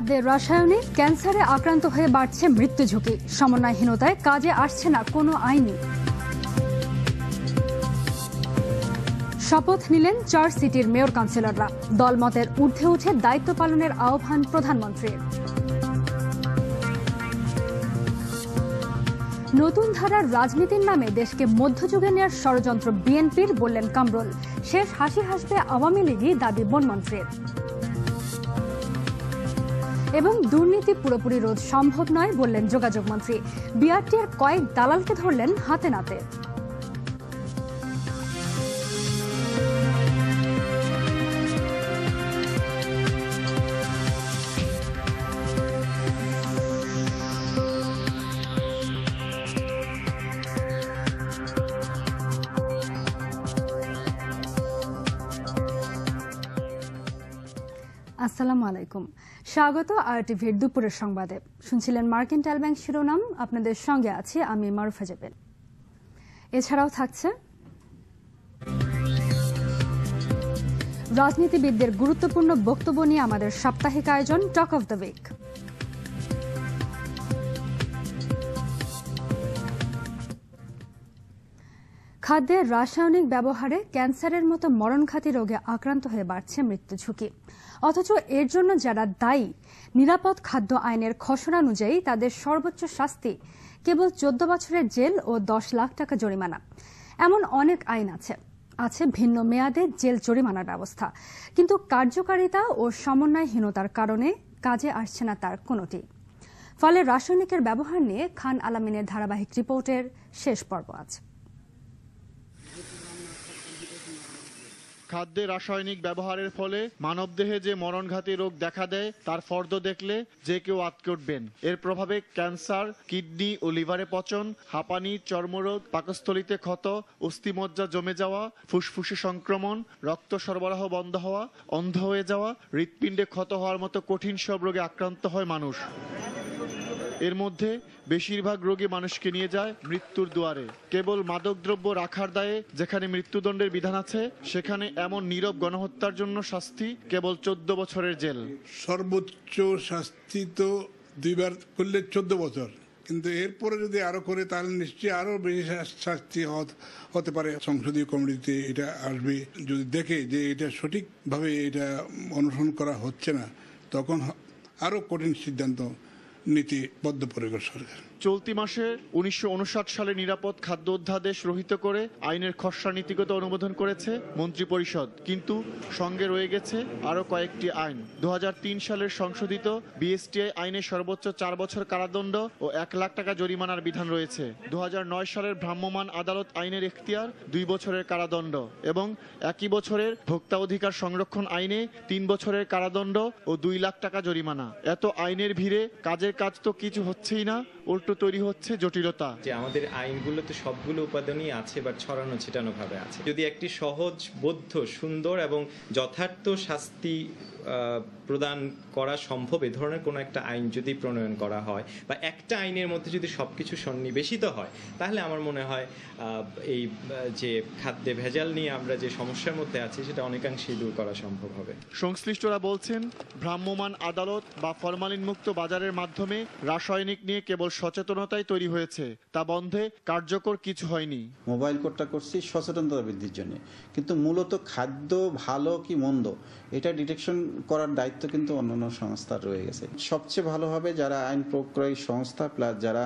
খাদ্যে রাসায়নিক ক্যান্সারে আক্রান্ত হয়ে বাড়ছে মৃত্যু ঝুঁকি। সমন্বয়হীনতায় কাজে আসছে না কোনো আইনই। শপথ নিলেন 4 সিটির মেয়র কাউন্সিলররা। দলমতের ঊর্ধ্বে উঠে দায়িত্ব পালনের আহ্বান প্রধানমন্ত্রীর। নতুন ধারার রাজনীতির নামে দেশকে মধ্যযুগে নেওয়ার ষড়যন্ত্র বিএনপির, বললেন কামরুল। শেষ হাসি হাসবে আওয়ামী লীগই, দাবি বনমন্ত্রীর। এবং দুর্নীতি পুরোপুরি রোধ সম্ভব নয়, বললেন যোগাযোগ মন্ত্রী। বিআরটির কয়েক দালালকে ধরলেন হাতে নাতে। আসসালামু আলাইকুম, স্বাগত আরটিভির দুপুরের সংবাদে। শুনছিলেন মার্কেন্টাইল ব্যাংক শিরোনাম। আপনাদের সঙ্গে আছি আমি মারুফা জেবেল। এছাড়াও থাকছে রাজনীতিবিদদের গুরুত্বপূর্ণ বক্তব্য নিয়ে আমাদের সাপ্তাহিক আয়োজন টক অফ দ্য উইক। খাদ্যে রাসায়নিক ব্যবহারে ক্যান্সারের মতো মরণঘাতী রোগে আক্রান্ত হয়ে বাড়ছে মৃত্যু ঝুঁকি। অথচ এর জন্য যারা দায়ী, নিরাপদ খাদ্য আইনের খসড়া অনুযায়ী তাদের সর্বোচ্চ শাস্তি কেবল 14 বছরের জেল ও 10 লাখ টাকা জরিমানা। এমন অনেক আইন আছে ভিন্ন মেয়াদে জেল জরিমানার ব্যবস্থা, কিন্তু কার্যকারিতা ও সমন্বয়হীনতার কারণে কাজে আসছে না তার কোনোটি। ফলে রাসায়নিকের ব্যবহার নিয়ে খান আলামিনের ধারাবাহিক রিপোর্টের শেষ পর্ব আছে। খাদ্যে রাসায়নিক ব্যবহারের ফলে মানবদেহে যে মরণঘাতী রোগ দেখা দেয় তার ফর্দ দেখলে যে কেউ আঁতকে উঠবেন। এর প্রভাবে ক্যান্সার, কিডনি ও লিভারে পচন, হাঁপানি, চর্মরোগ, পাকস্থলীতে ক্ষত, অস্থিমজ্জা জমে যাওয়া, ফুসফুসে সংক্রমণ, রক্ত সরবরাহ বন্ধ হওয়া, অন্ধ হয়ে যাওয়া, হৃৎপিণ্ডে ক্ষত হওয়ার মতো কঠিন সব রোগে আক্রান্ত হয় মানুষ। এর মধ্যে বেশিরভাগ রোগী মানুষকে নিয়ে যায় মৃত্যুর দুয়ারে। কেবল মাদকদ্রব্য রাখার দায়ে যেখানে মৃত্যুদণ্ডের বিধান আছে, সেখানে এমন নীরব গণহত্যার জন্য শাস্তি কেবল 14 বছরের জেল। সর্বোচ্চ শাস্তি তো 2 বার করলে 14 বছর, কিন্তু এরপরে যদি আরো করে তাহলে নিশ্চয়ই আরো বেশি শাস্তি হতে পারে। সংসদীয় কমিটিতে এটা আসবে, যদি দেখে যে এটা সঠিকভাবে এটা অনুসরণ করা হচ্ছে না, তখন আরো কঠিন সিদ্ধান্ত নীতি বদ্ধপরিকর সরকার। চলতি মাসে 1959 সালে নিরাপদ খাদ্য অধ্যাদেশ রহিত করে আইনের খসড়া নীতিগত অনুমোদন করেছে মন্ত্রিপরিষদ, কিন্তু সঙ্গে রয়ে গেছে আরো কয়েকটি আইন। 2003 সালের সংশোধিত বিএসটিআই আইনে সর্বোচ্চ 4 বছর কারাদণ্ড ও 1 লাখ টাকা জরিমানার বিধান রয়েছে। 2009 সালের ভ্রাম্যমাণ আদালত আইনের এখতিয়ার 2 বছরের কারাদণ্ড, এবং একই বছরের ভোক্তা অধিকার সংরক্ষণ আইনে 3 বছরের কারাদণ্ড ও 2 লাখ টাকা জরিমানা। এত আইনের ভিড়ে কাজের কাজ তো কিছু হচ্ছেই না, উল্টো তৈরি হচ্ছে জটিলতা। যে আমাদের আইনগুলোতে সবগুলো উপাদানই আছে, বা ছড়ানো ছিটানো ভাবে আছে। যদি একটি সহজ, বদ্ধ, সুন্দর এবং যথার্থ শাস্তি প্রদান করা সম্ভব এ ধরনের কোনো একটা আইন যদি প্রণয়ন করা হয়, বা একটা আইনের মধ্যে যদি সবকিছু সন্নিবেশিত হয়, তাহলে আমার মনে হয় এই যে খাদ্যে ভেজাল নিয়ে আমরা যে সমস্যার মধ্যে আছি সেটা অনেকাংশেই দূর করা সম্ভব হবে। সংশ্লিষ্টরা বলছেন, ভ্রাম্যমাণ আদালত বা ফরমালিন মুক্ত বাজারের মাধ্যমে রাসায়নিক নিয়ে কেবল সচেতনতাই তৈরি হয়েছে, তা বন্ধে কার্যকর কিছু হয়নি। মোবাইল কোর্টটা করছি সচেতনতা বৃদ্ধির জন্য, কিন্তু মূলত খাদ্য ভালো কি মন্দ এটা ডিটেকশন করার দায়িত্ব কিন্তু অন্যান্য সংস্থার রয়ে গেছে। সবচেয়ে ভালো হবে যারা আইন প্রক্রিয়া সংস্থা প্লাস যারা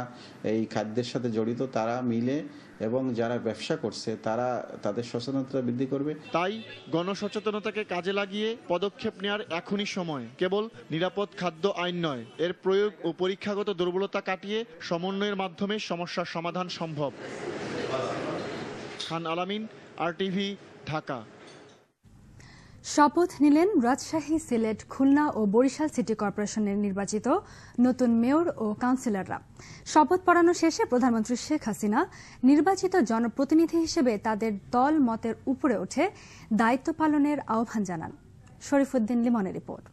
এই খাদ্যের সাথে জড়িত তারা মিলে, এবং যারা ব্যবসা করছে তারা তাদের সচেতনতা বৃদ্ধি করবে। তাই গণসচেতনতাকে কাজে লাগিয়ে পদক্ষেপ নেওয়ার এখনই সময়। কেবল নিরাপদ খাদ্য আইন নয়, এর প্রয়োগ ও পরীক্ষাগত দুর্বলতা কাটিয়ে সমন্বয়ের মাধ্যমে সমস্যার সমাধান সম্ভব। খান আলামিন, আরটিভি, ঢাকা। শপথ নিলেন রাজশাহী, সিলেট, খুলনা ও বরিশাল সিটি কর্পোরেশনের নির্বাচিত নতুন মেয়র ও কাউন্সিলররা। শপথ পড়ানো শেষে প্রধানমন্ত্রী শেখ হাসিনা নির্বাচিত জনপ্রতিনিধি হিসেবে তাদের দল মতের উপরে উঠে দায়িত্ব পালনের আহ্বান জানান। শরীফুদ্দিন লিমনের রিপোর্ট।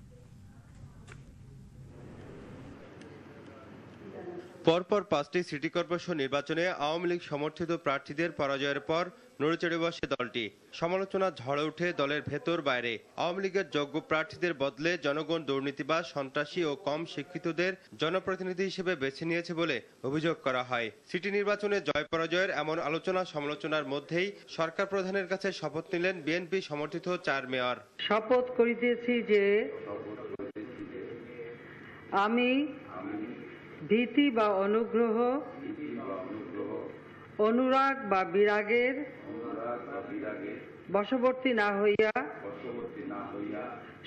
পরপর 5টি সিটি কর্পোরেশন নির্বাচনে আওয়ামী লীগ সমর্থিত প্রার্থীদের পরাজয়ের পর নড়েচড়ে বসে দলটি। সমালোচনা ঝড়ে ওঠে দলের ভেতর বাইরে। আওয়ামী লীগের যোগ্য প্রার্থীদের বদলে জনগণ দুর্নীতিবাজ, সন্ত্রাসী ও কম শিক্ষিতদের জনপ্রতিনিধি হিসেবে বেছে নিয়েছে বলে অভিযোগ করা হয়। সিটি নির্বাচনে জয় পরাজয়ের এমন আলোচনা সমালোচনার মধ্যেই সরকার প্রধানের কাছে শপথ নিলেন বিএনপি সমর্থিত 4 মেয়র। শপথ করিতেছি যে আমি ভীতি বা অনুগ্রহ, অনুরাগ বা বিরাগের বশবর্তী না হইয়া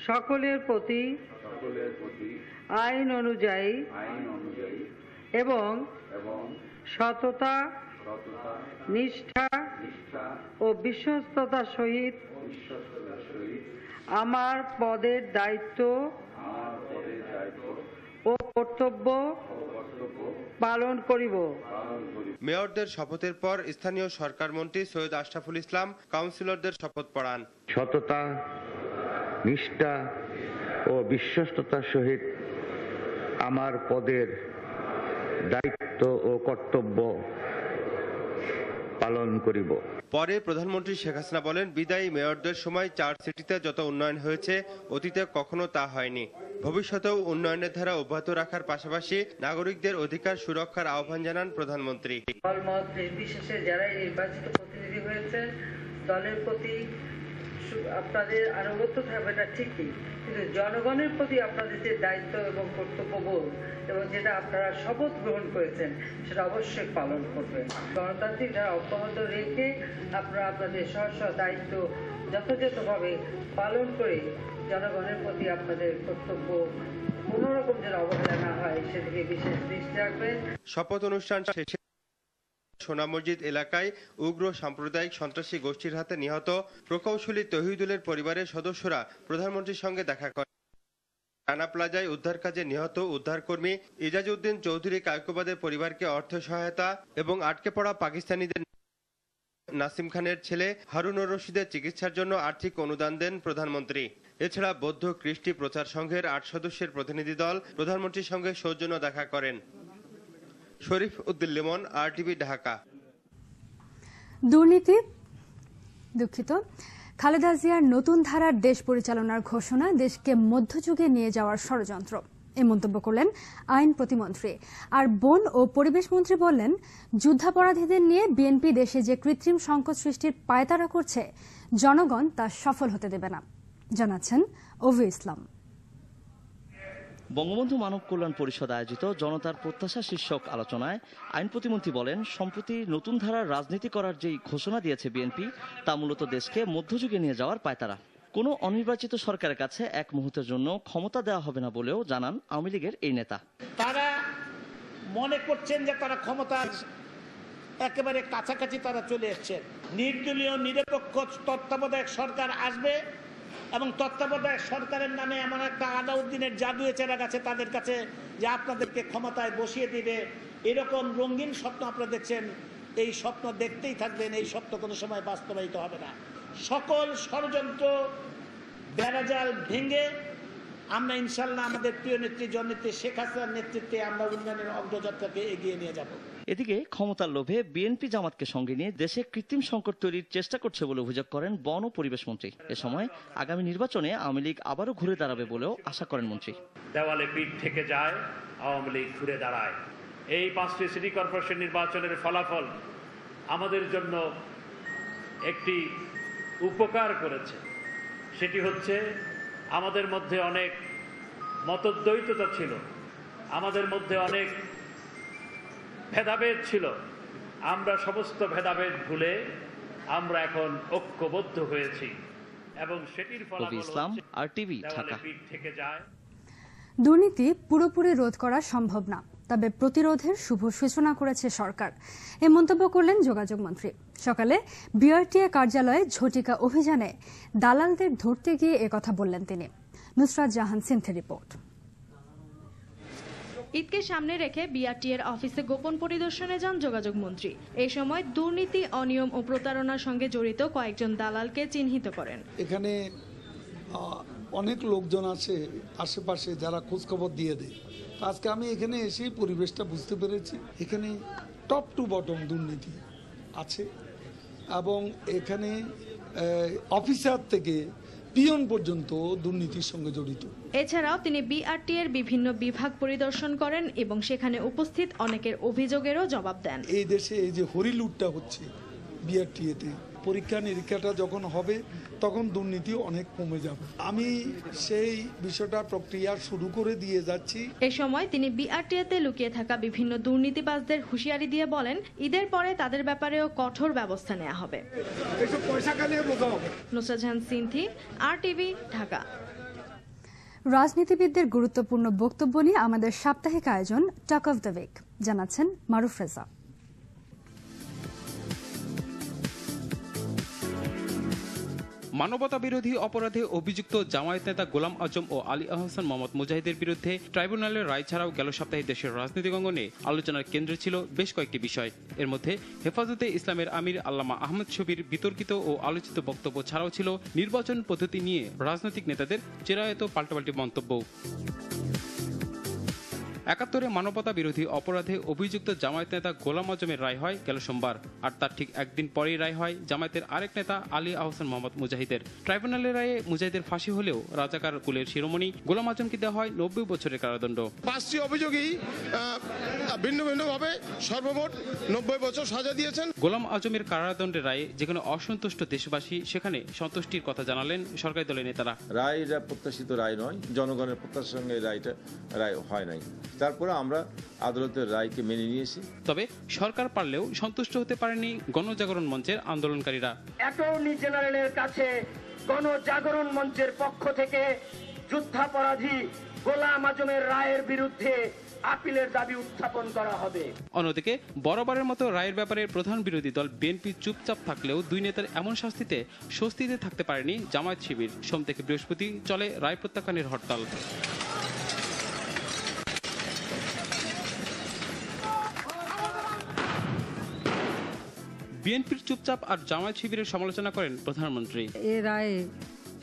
সকলের প্রতি আইন অনুযায়ী এবং সততা, নিষ্ঠা ও বিশ্বস্ততার সহিত আমার পদের দায়িত্ব ও কর্তব্য পালন করিব। মেয়রদের শপথের পর স্থানীয় সরকার মন্ত্রী সৈয়দ আশরাফুল ইসলাম কাউন্সিলরদের শপথ পড়ান। সততা, নিষ্ঠা ও বিশ্বস্ততার সহিত আমার পদের দায়িত্ব ও কর্তব্য পালন করিব। পরে প্রধানমন্ত্রী শেখ হাসিনা বলেন, বিদায়ী মেয়রদের সময় 4 সিটিতে যত উন্নয়ন হয়েছে অতীতে কখনো তা হয়নি। ভবিষ্যতেও উন্নয়নের ধারা অব্যাহত রাখার পাশাপাশি নাগরিকদের অধিকার সুরক্ষার আহ্বান জানান প্রধানমন্ত্রী। দলমত নির্বিশেষে যারাই নির্বাচিত প্রতিনিধি হয়েছে দলের প্রতি আপনাদের আনুগত্য থাকবে, এটা ঠিকই, কিন্তু জনগণের প্রতি আপনাদের যে দায়িত্ব এবং কর্তব্যবোধ এবং যেটা আপনারা শপথ গ্রহণ করেছেন সেটা অবশ্যই পালন করবেন। গণতান্ত্রিক ধারা অব্যাহত রেখে আপনারা আপনাদের স্ব দায়িত্ব যথাযথভাবে পালন করে জনগণের প্রতি আপনাদের কর্তব্য কোনো রকম যেন অবহেলা না হয় সেদিকে বিশেষ দৃষ্টি রাখবেন। শপথ অনুষ্ঠান শেষে সোনা মসজিদ এলাকায় উগ্র সাম্প্রদায়িক সন্ত্রাসী গোষ্ঠীর হাতে নিহত প্রকৌশলী তহিদুলের পরিবারের সদস্যরা প্রধানমন্ত্রীর সঙ্গে দেখা করেন। রানা প্লাজায় উদ্ধার কাজে নিহত উদ্ধারকর্মী ইজাজউদ্দিন চৌধুরী কায়কোবাদের পরিবারকে অর্থ সহায়তা এবং আটকে পড়া পাকিস্তানিদের নাসিম খানের ছেলে হারুনুর রশিদের চিকিৎসার জন্য আর্থিক অনুদান দেন প্রধানমন্ত্রী। এছাড়া বৌদ্ধ কৃষ্টি প্রচার সংঘের 8 সদস্যের প্রতিনিধি দল প্রধানমন্ত্রীর সঙ্গে সৌজন্য দেখা করেন। শরীফ উদ্দিন লিমন, RTV, ঢাকা। খালেদা জিয়ার নতুন ধারার দেশ পরিচালনার ঘোষণা দেশকে মধ্যযুগে নিয়ে যাওয়ার ষড়যন্ত্র, এ মন্তব্য করলেন আইন প্রতিমন্ত্রী। আর বন ও পরিবেশ মন্ত্রী বললেন, যুদ্ধাপরাধীদের নিয়ে বিএনপি দেশে যে কৃত্রিম সংকট সৃষ্টির পায়তারা করছে জনগণ তা সফল হতে দেবে না। জানাচ্ছেন অভি ইসলাম। বঙ্গবন্ধু মানব কল্যাণ পরিষদ আয়োজিত জনতার প্রত্যাশা শীর্ষক আলোচনায় আইন প্রতিমন্ত্রী বলেন, সম্প্রতি নতুন ধারার রাজনীতি করার যেই ঘোষণা দিয়েছে বিএনপি তা মূলত দেশকে মধ্যযুগে নিয়ে যাওয়ার পায়তারা। কোনো অনির্বাচিত সরকারের কাছে এক মুহূর্তের জন্য ক্ষমতা দেওয়া হবে না বলেও জানান আওয়ামী লীগের এই নেতা। তারা মনে করছেন যে তারা ক্ষমতার একেবারে কাছাকাছি তারা চলে এসেছেন। নির্দলীয় নিরপেক্ষ তত্ত্বাবধায়ক সরকার আসবে এবং তত্ত্বাবধায়ক সরকারের নামে এমন একটা আলাউদ্দিনের জাদু চেরা গেছে তাদের কাছে যে আপনাদেরকে ক্ষমতায় বসিয়ে দিবে, এরকম রঙিন স্বপ্ন আপনারা দেখছেন। এই স্বপ্ন দেখতেই থাকবেন, এই স্বপ্ন কোনো সময় বাস্তবায়িত হবে না। সকল ষড়যন্ত্র বেড়াজাল ভেঙে আমরা ইনশাল্লাহ আমাদের প্রিয় নেত্রী জননেত্রী শেখ হাসিনার নেতৃত্বে আমরা উন্নয়নের অগ্রযাত্রাকে এগিয়ে নিয়ে যাব। এদিকে ক্ষমতার লোভে বিএনপি জামাতকে সঙ্গে নিয়ে দেশে কৃত্রিম সংকট তৈরির চেষ্টা করছে বলে অভিযোগ করেন বন ও পরিবেশ মন্ত্রী। এ সময় আগামী নির্বাচনে আওয়ামী লীগ আবারও ঘুরে দাঁড়াবে বলেও আশা করেন মন্ত্রী। দেওয়ালে পিঠ থেকে যায়, আওয়ামী লীগ ঘুরে দাঁড়ায়। এই 5টি সিটি কর্পোরেশন নির্বাচনের ফলাফল আমাদের জন্য একটি উপকার করেছে। সেটি হচ্ছে আমাদের মধ্যে অনেক মতদ্বৈততা ছিল, আমাদের মধ্যে অনেক ভেদাভেদ ছিল। আমরা সমস্ত ভেদাভেদ ভুলে আমরা এখন ঐক্যবদ্ধ হয়েছি এবং সেটির ফলাফল ইসলাম, RTV, ঢাকা। থেকে যায়। দুর্নীতি পুরোপুরি রোধ করা সম্ভব না, তবে প্রতিরোধের শুভ সূচনা করেছে সরকার, এ মন্তব্য করলেন যোগাযোগ মন্ত্রী। সকালে বিআরটিএ কার্যালয়ে ঝটিকা অভিযানে দালালদের ধরতে গিয়ে একথা বললেন তিনি। নুসরাত জাহান সিনথের রিপোর্ট। ঈদকে সামনে রেখে বিআরটিএর অফিসে গোপন পরিদর্শনে যান যোগাযোগ মন্ত্রী। এই সময় দুর্নীতি, অনিয়ম ও প্রতারণার সঙ্গে জড়িত কয়েকজন দালালকে চিহ্নিত করেন। এখানে অনেক লোকজন আছে আশেপাশে যারা খোঁজখবর দিয়ে দেয়, আজকে আমি এখানে এসে পরিবেশটা বুঝতে পেরেছি, এখানে টপ টু বটম দুর্নীতি আছে এবং এখানে অফিসার থেকে পিয়ন পর্যন্ত দুর্নীতির সঙ্গে জড়িত। এছাড়াও তিনি বিআরটি এর বিভিন্ন বিভাগ পরিদর্শন করেন এবং সেখানে উপস্থিত অনেকের অভিযোগেরও জবাব দেন। এই দেশে এই যে হরিলুটটা হচ্ছে বিআরটিএতে, পরীক্ষা নিরীক্ষাটা যখন হবে তখন দুর্নীতি অনেক কমে যাবে। আমি সেই বিষয়টা প্রক্রিয়া শুরু করে দিয়ে যাচ্ছি। এ সময় তিনি বিআরটিএতে লুকিয়ে থাকা বিভিন্ন দুর্নীতিবাজদের হুঁশিয়ারি দিয়ে বলেন, ঈদের পরে তাদের ব্যাপারেও কঠোর ব্যবস্থা নেওয়া হবে। নুসরাত জাহান সিনথি, RTV, ঢাকা। রাজনীতিবিদদের গুরুত্বপূর্ণ বক্তব্য নিয়ে আমাদের সাপ্তাহিক আয়োজন টক অফ দ্য উইক, জানাচ্ছেন মারুফ রেজা। মানবতা বিরোধী অপরাধে অভিযুক্ত জামায়াত নেতা গোলাম আজম ও আলী আহসান মোহাম্মদ মুজাহিদের বিরুদ্ধে ট্রাইব্যুনালের রায় ছাড়াও গেল সপ্তাহে দেশের রাজনৈতিক অঙ্গনে আলোচনার কেন্দ্রে ছিল বেশ কয়েকটি বিষয়। এর মধ্যে হেফাজতে ইসলামের আমির আল্লামা আহমদ শফির বিতর্কিত ও আলোচিত বক্তব্য ছাড়াও ছিল নির্বাচন পদ্ধতি নিয়ে রাজনৈতিক নেতাদের চিরায়ত পাল্টাপাল্টি মন্তব্য। ৭১ মানবতা বিরোধী অপরাধে অভিযুক্ত জামায়াত নেতা গোলাম আজমের রায় হয় গেল সোমবার, আর তার ঠিক একদিন পরেই রায় হয় জামায়াতের আরেক নেতা আলী আহসান মোহাম্মদ মুজাহিদের। ট্রাইব্যুনালের রায়ে মুজাহিদের ফাঁসি হলেও রাজাকার কুলের শিরোমণি গোলাম আজমকে দেওয়া হয় ৯০ বছরের কারাদণ্ড। ৫টি অভিযোগই ভিন্ন ভিন্নভাবে সর্বমোট ৯০ বছর সাজা দিয়েছেন। গোলাম আজমের কারাদণ্ডের রায়ে যেখানে অসন্তুষ্ট দেশবাসী, সেখানে সন্তুষ্টির কথা জানালেন সরকারি দলের নেতারা। রায়টা প্রত্যাশিত রায় নয়, জনগণের প্রত্যাশার সঙ্গে রায় হয় নাই, তারপরে আমরা আদালতের রায়কে মেনে নিয়েছি। তবে সরকার পারলেও সন্তুষ্ট হতে পারেনি গণজাগরণ মঞ্চের আন্দোলনকারীরা। অ্যাটর্নি জেনারেলের কাছে গণজাগরণ মঞ্চের পক্ষ থেকে যুদ্ধাপরাধী গোলাম আজমের রায়ের বিরুদ্ধে আপিলের দাবি উত্থাপন করা হবে। অন্যদিকে বরাবরের মতো রায়ের ব্যাপারে প্রধান বিরোধী দল বিএনপি চুপচাপ থাকলেও দুই নেতার এমন শাস্তিতে স্বস্তিতে থাকতে পারেনি জামায়াত শিবির। সোম থেকে বৃহস্পতি চলে রায় প্রত্যাখ্যানের হরতাল। বিএনপির চুপচাপ আর জামায়াত শিবিরের সমালোচনা করেন প্রধানমন্ত্রী। এ রায়ে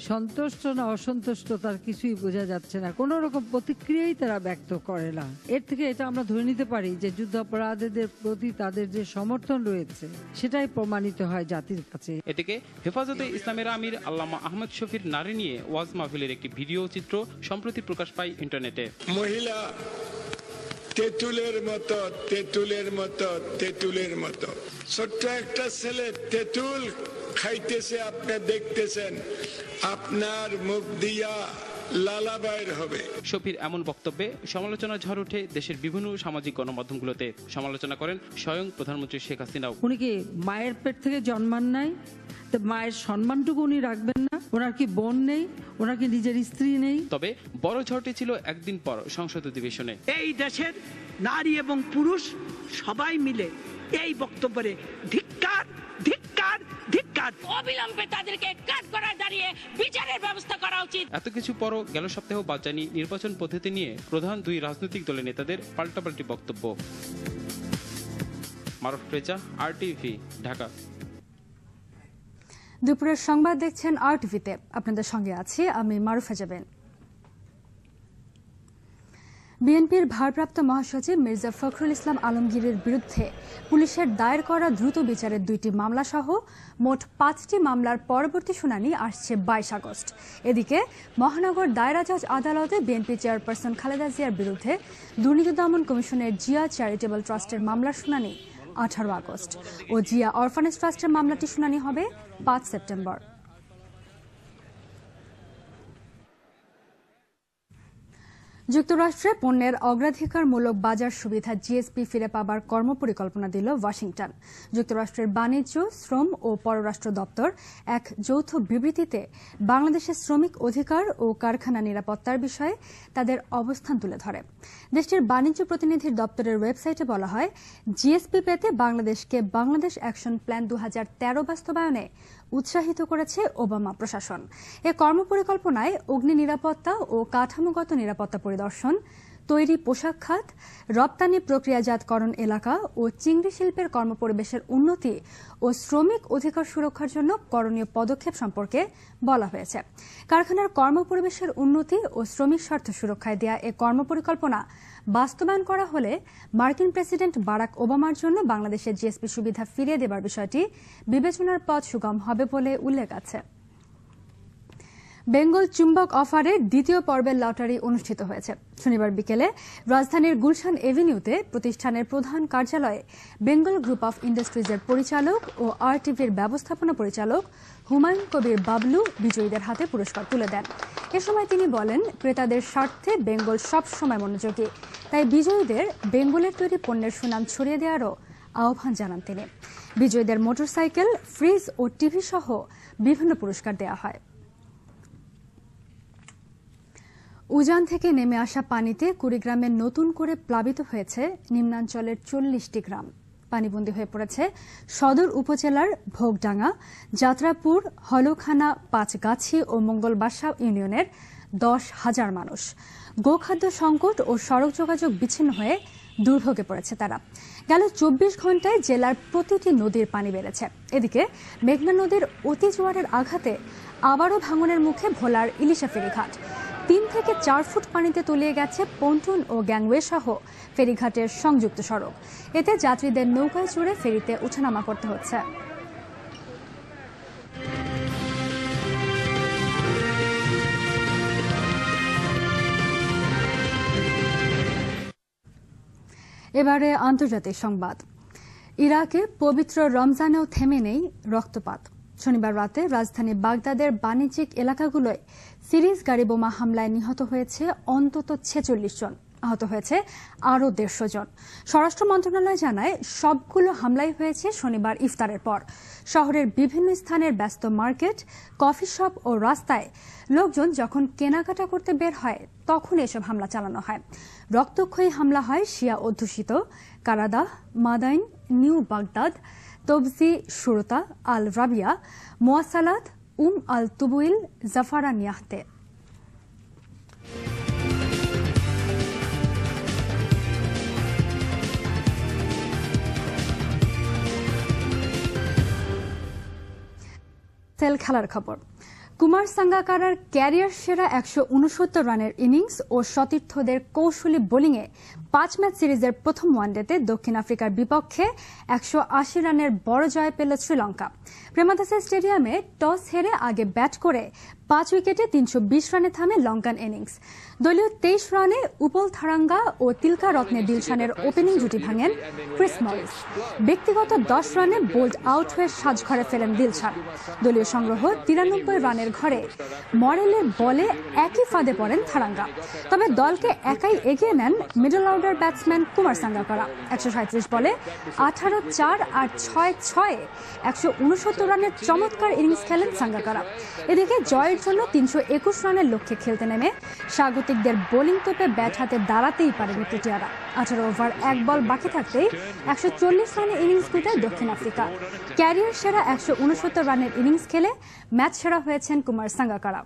সন্তুষ্ট না অসন্তুষ্ট তার কিছুই বোঝা যাচ্ছে না, কোন রকম প্রতিক্রিয়াই তারা ব্যক্ত করে না। এর থেকে এটা আমরা ধরে নিতে পারি যে যুদ্ধাপরাধীদের প্রতি তাদের যে সমর্থন রয়েছে সেটাই প্রমাণিত হয় জাতির কাছে। এদিকে হেফাজতে ইসলামের আমির আল্লামা আহমদ শফির নারী নিয়ে ওয়াজ মাহফিলের একটি ভিডিও চিত্র সম্প্রতি প্রকাশ পায় ইন্টারনেটে। মহিলা তেঁতুলের মতো তেঁতুলের মতো তেঁতুলের মতো, ছোট্ট একটা ছেলে তেঁতুল খাইতেছে, আপনি দেখতেছেন, আপনার মুখ দিয়া লালা বাইর হবে। শফির এমন বক্তব্যে সমালোচনা ঝড় ওঠে দেশের বিভিন্ন সামাজিক গণমাধ্যমগুলোতে। সমালোচনা করেন স্বয়ং প্রধানমন্ত্রী শেখ হাসিনাও। উনি কি মায়ের পেট থেকে জন্মান নাই? মায়ের সম্মানটুকু উনি রাখবেন না? ওনার কি বোন নেই? ওনার কি নিজের স্ত্রী নেই? তবে বড় ঝড়টি ছিল একদিন পর সংসদ অধিবেশনে। এই দেশের নারী এবং পুরুষ সবাই মিলে এই বক্তব্যে ধিক্কার ধিক্কার ধিক্কার, অবিলম্বে তাদেরকে কাঠগড়ায় দাঁড়িয়ে বিচারের ব্যবস্থা করা উচিত। এত কিছু পরও গেল সপ্তাহেও বাদ যায়নি নির্বাচন পদ্ধতি নিয়ে প্রধান দুই রাজনৈতিক দলের নেতাদের পাল্টাপাল্টি বক্তব্য। মারুফ রেজা, RTV, ঢাকা। দুপুরের সংবাদ দেখছেন RTVতে, আপনাদের সঙ্গে আছি আমি মারুফা জাবেন। বিএনপির ভারপ্রাপ্ত মহাসচিব মির্জা ফখরুল ইসলাম আলমগীরের বিরুদ্ধে পুলিশের দায়ের করা দ্রুত বিচারের 2টি মামলা সহ মোট 5টি মামলার পরবর্তী শুনানি আসছে 22 আগস্ট। এদিকে মহানগর দায়রা জজ আদালতে বিএনপি চেয়ারপারসন খালেদা জিয়ার বিরুদ্ধে দুর্নীতি দমন কমিশনের জিয়া চ্যারিটেবল ট্রাস্টের মামলার শুনানি 18 আগস্ট ও জিয়া অরফানেজ ট্রাস্টের মামলাটি শুনানি হবে 5 সেপ্টেম্বর। যুক্তরাষ্ট্রে পণ্যের অগ্রাধিকারমূলক বাজার সুবিধা GSP ফিরে পাবার কর্মপরিকল্পনা দিল ওয়াশিংটন। যুক্তরাষ্ট্রের বাণিজ্য, শ্রম ও পররাষ্ট্র দপ্তর এক যৌথ বিবৃতিতে বাংলাদেশের শ্রমিক অধিকার ও কারখানা নিরাপত্তার বিষয়ে তাদের অবস্থান তুলে ধরে। দেশটির বাণিজ্য প্রতিনিধির দপ্তরের ওয়েবসাইটে বলা হয়, GSP পেতে বাংলাদেশকে বাংলাদেশ অ্যাকশন প্ল্যান 2013 বাস্তবায়নে উৎসাহিত করেছে ওবামা প্রশাসন। এ কর্মপরিকল্পনায় অগ্নি নিরাপত্তা ও কাঠামোগত নিরাপত্তা পরিদর্শন, তৈরি পোশাক খাত, রপ্তানি প্রক্রিয়াজাতকরণ এলাকা ও চিংড়ি শিল্পের কর্মপরিবেশের উন্নতি ও শ্রমিক অধিকার সুরক্ষার জন্য করণীয় পদক্ষেপ সম্পর্কে বলা হয়েছে। কারখানার কর্মপরিবেশের উন্নতি ও শ্রমিক স্বার্থ সুরক্ষায় দেয়া এ কর্মপরিকল্পনা বাস্তবায়ন করা হলে মার্কিন প্রেসিডেন্ট বারাক ওবামার জন্য বাংলাদেশের জিএসপি সুবিধা ফিরিয়ে দেবার বিষয়টি বিবেচনার পথ সুগম হবে বলে উল্লেখ আছে। বেঙ্গল চুম্বক অফারের দ্বিতীয় পর্বের লটারি অনুষ্ঠিত হয়েছে। শনিবার বিকেলে রাজধানীর গুলশান এভিনিউতে প্রতিষ্ঠানের প্রধান কার্যালয়ে বেঙ্গল গ্রুপ অফ ইন্ডাস্ট্রিজের পরিচালক ও আরটিভির ব্যবস্থাপনা পরিচালক হুমায়ুন কবির বাবলু বিজয়ীদের হাতে পুরস্কার তুলে দেন। এ সময় তিনি বলেন, ক্রেতাদের স্বার্থে বেঙ্গল সবসময় মনোযোগী, তাই বিজয়ীদের বেঙ্গলের তৈরি পণ্যের সুনাম ছড়িয়ে দেওয়ারও আহ্বান জানান তিনি। বিজয়ীদের মোটরসাইকেল, ফ্রিজ ও টিভি সহ বিভিন্ন পুরস্কার দেওয়া হয়। উজান থেকে নেমে আসা পানিতে কুড়িগ্রামে নতুন করে প্লাবিত হয়েছে নিম্নাঞ্চলের 40টি গ্রাম। পানিবন্দী হয়ে পড়েছে সদর উপজেলার ভোগডাঙ্গা, যাত্রাপুর, হলখানা, পাঁচগাছি ও মঙ্গলবাসা ইউনিয়নের 10,000 মানুষ। গোখাদ্য সংকট ও সড়ক যোগাযোগ বিচ্ছিন্ন হয়ে দুর্ভোগে পড়েছে তারা। গেল 24 ঘন্টায় জেলার প্রতিটি নদীর পানি বেড়েছে। এদিকে মেঘনা নদীর অতি জোয়ারের আঘাতে আবারও ভাঙনের মুখে ভোলার ইলিশা ফেরিঘাট। 3 থেকে 4 ফুট পানিতে তলিয়ে গেছে পন্টুন ও গ্যাংওয়ে সহ ফেরিঘাটের সংযুক্ত সড়ক। এতে যাত্রীদের নৌকায় চড়ে ফেরিতে ওঠানামা করতে হচ্ছে। এবারে আন্তর্জাতিক সংবাদ। ইরাকে পবিত্র রমজানেও থেমে নেই রক্তপাত। শনিবার রাতে রাজধানী বাগদাদের বাণিজ্যিক এলাকাগুলোয় সিরিজ গাড়ি বোমা হামলায় নিহত হয়েছে অন্তত 46 জন, আহত হয়েছে আরও 150 জন। স্বরাষ্ট্র মন্ত্রণালয় জানায়, সবগুলো হামলাই হয়েছে শনিবার ইফতারের পর। শহরের বিভিন্ন স্থানের ব্যস্ত মার্কেট, কফি শপ ও রাস্তায় লোকজন যখন কেনাকাটা করতে বের হয় তখন এসব হামলা চালানো হয়। রক্তক্ষয়ী হামলা হয় শিয়া অধ্যুষিত কারাদাহ, মাদাইন, নিউ বাগদাদ, তবজি, শুরতা, আল রাবিয়া, মোয়াসালাত, আল তুবুইল, জাফারানিয়াহতে। খেলার খবর। কুমার সাঙ্গাকারার ক্যারিয়ার সেরা 169 রানের ইনিংস ও সতীর্থদের কৌশলী বোলিংয়ে 5 ম্যাচ সিরিজের প্রথম ওয়ানডেতে দক্ষিণ আফ্রিকার বিপক্ষে 180 রানের বড় জয় পেল শ্রীলঙ্কা। প্রেমাদাসা স্টেডিয়ামে টস হেরে আগে ব্যাট করে 5 উইকেটে 320 রানে থামে লঙ্কান ইনিংস। দলীয় 23 রানে উপল থারাঙ্গা ও তিলকা রত্নে দিলশানের ওপেনিং জুটি ভাঙেন ক্রিস মরিস। ব্যক্তিগত 10 রানে বোল্ড আউট হয়ে সাজঘরে ফেলেন দিলশান। দলীয় সংগ্রহ 93 রানের ঘরে মরেলের বলে একই ফাঁদে পড়েন থারাঙ্গা। তবে দলকে একাই এগিয়ে নেন middle order batsman Kumar Sangakkara. 137 বলে 18-4 আর 6-6 169 রানের চমৎকার ইনিংস খেলেন সাঙ্গাকারা। এদিকে জয়ের জন্য 321 রানের লক্ষ্যে খেলতে নেমে স্বাগতিকদের বোলিং তোপে ব্যাট হাতে দাঁড়াতেই পারেনি প্রোটিয়ারা। 18 ওভার 1 বল বাকি থাকতেই 140 রানের ইনিংস গুটায় দক্ষিণ আফ্রিকা। ক্যারিয়ার সেরা 169 রানের ইনিংস খেলে ম্যাচ সেরা হয়েছেন কুমার সাঙ্গাকারা।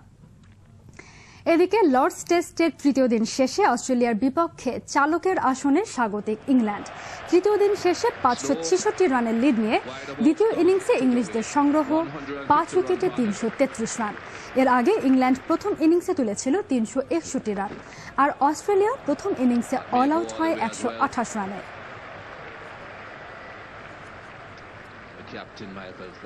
এদিকে লর্ডস টেস্টের তৃতীয় দিন শেষে অস্ট্রেলিয়ার বিপক্ষে চালকের আসনে স্বাগতিক ইংল্যান্ড। তৃতীয় দিন শেষে 566 রানের লিড নিয়ে দ্বিতীয় ইনিংসে ইংলিশদের সংগ্রহ 5 উইকেটে 333 রান। এর আগে ইংল্যান্ড প্রথম ইনিংসে তুলেছিল 361 রান, আর অস্ট্রেলিয়া প্রথম ইনিংসে অল আউট হয় 128 রানে।